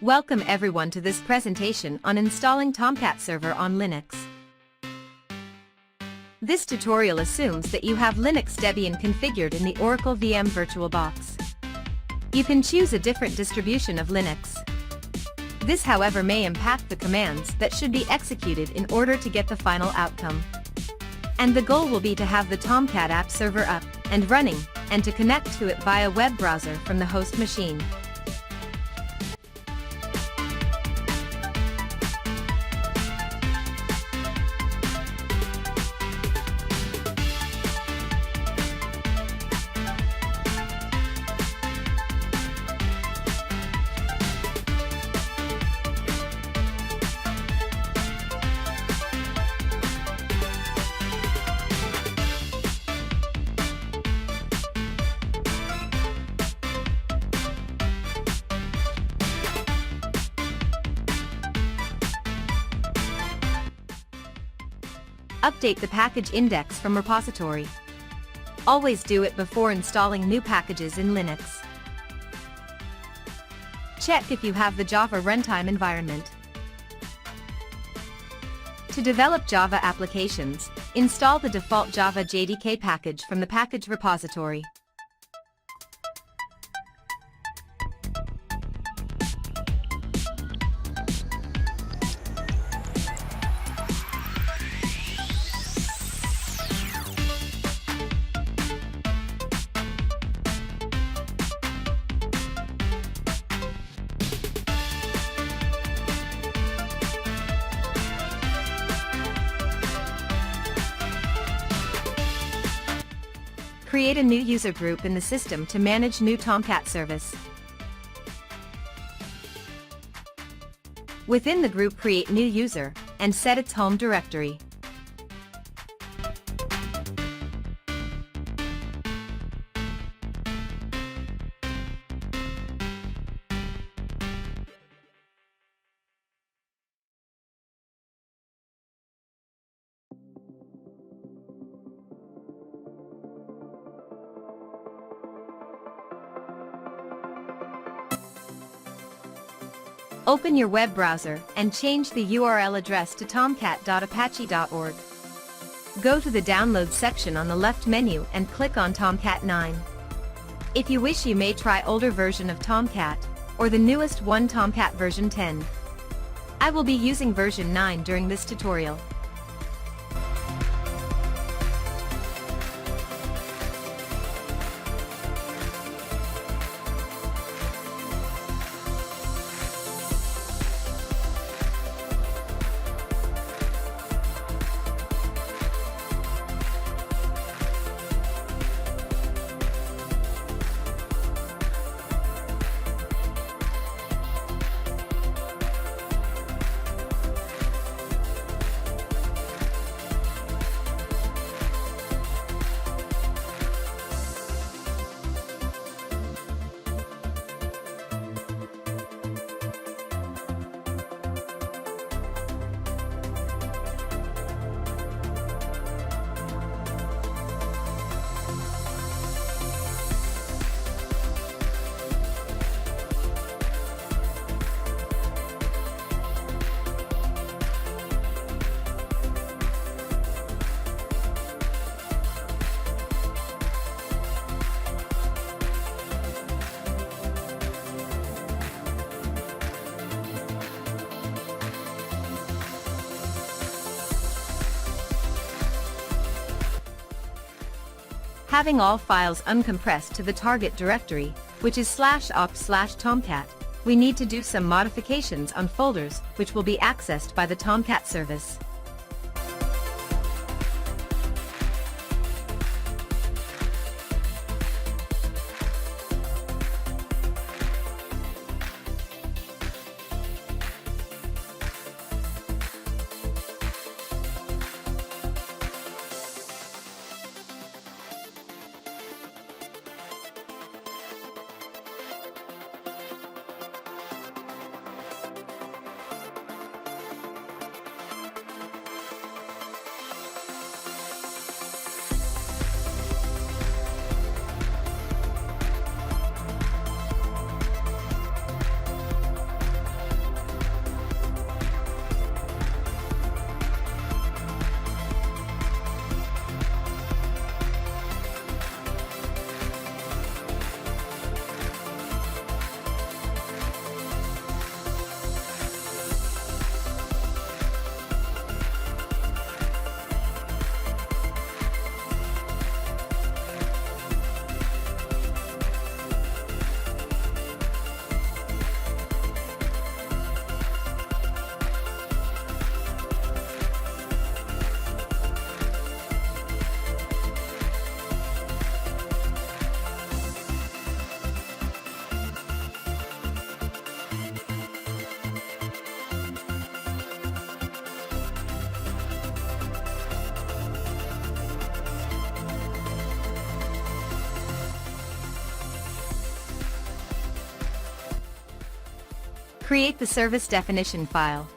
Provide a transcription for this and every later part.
Welcome everyone to this presentation on installing Tomcat server on Linux. This tutorial assumes that you have Linux Debian configured in the Oracle VM VirtualBox. You can choose a different distribution of Linux. This, however, may impact the commands that should be executed in order to get the final outcome. And the goal will be to have the Tomcat app server up and running, and to connect to it via web browser from the host machine. Update the package index from repository. Always do it before installing new packages in Linux. Check if you have the Java runtime environment. To develop Java applications, install the default Java JDK package from the package repository. Create a new user group in the system to manage new Tomcat service. Within the group, create new user and set its home directory. Open your web browser and change the URL address to tomcat.apache.org. Go to the Download section on the left menu and click on Tomcat 9. If you wish, you may try older version of Tomcat, or the newest one, Tomcat version 10. I will be using version 9 during this tutorial. Having all files uncompressed to the target directory, which is /opt/tomcat, we need to do some modifications on folders which will be accessed by the Tomcat service. Create the service definition file.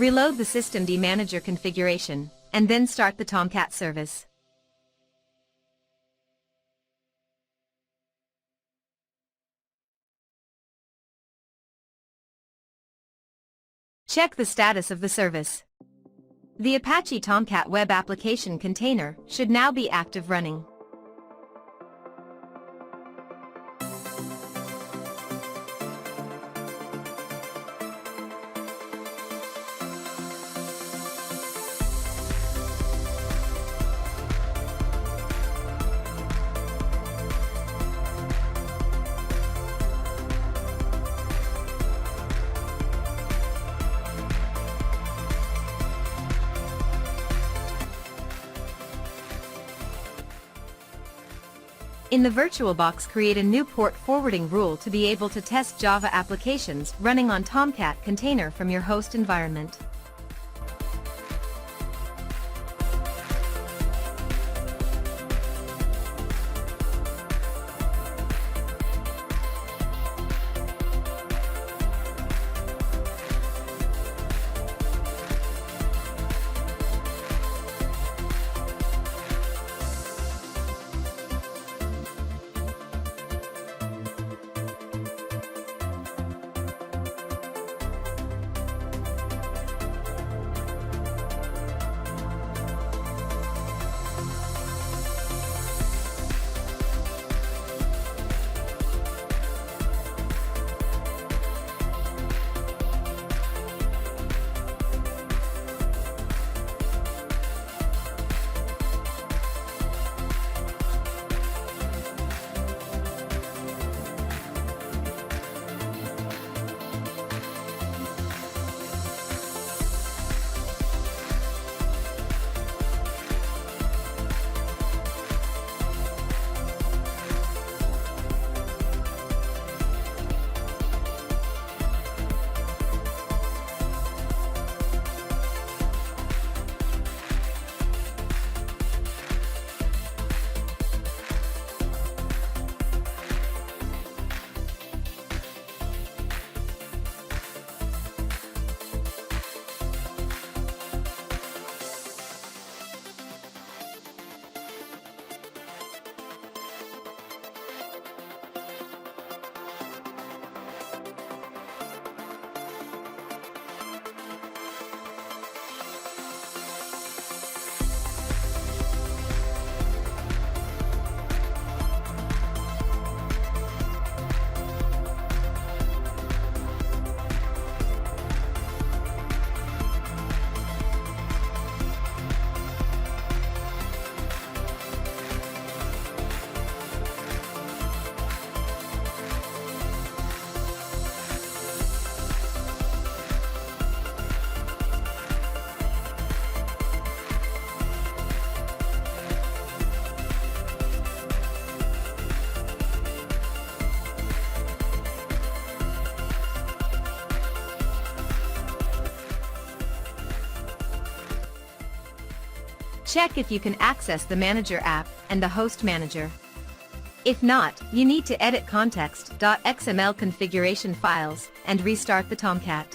Reload the Systemd Manager configuration, and then start the Tomcat service. Check the status of the service. The Apache Tomcat web application container should now be active running. In the VirtualBox, create a new port forwarding rule to be able to test Java applications running on Tomcat container from your host environment. Check if you can access the Manager app and the Host Manager. If not, you need to edit context.xml configuration files and restart the Tomcat.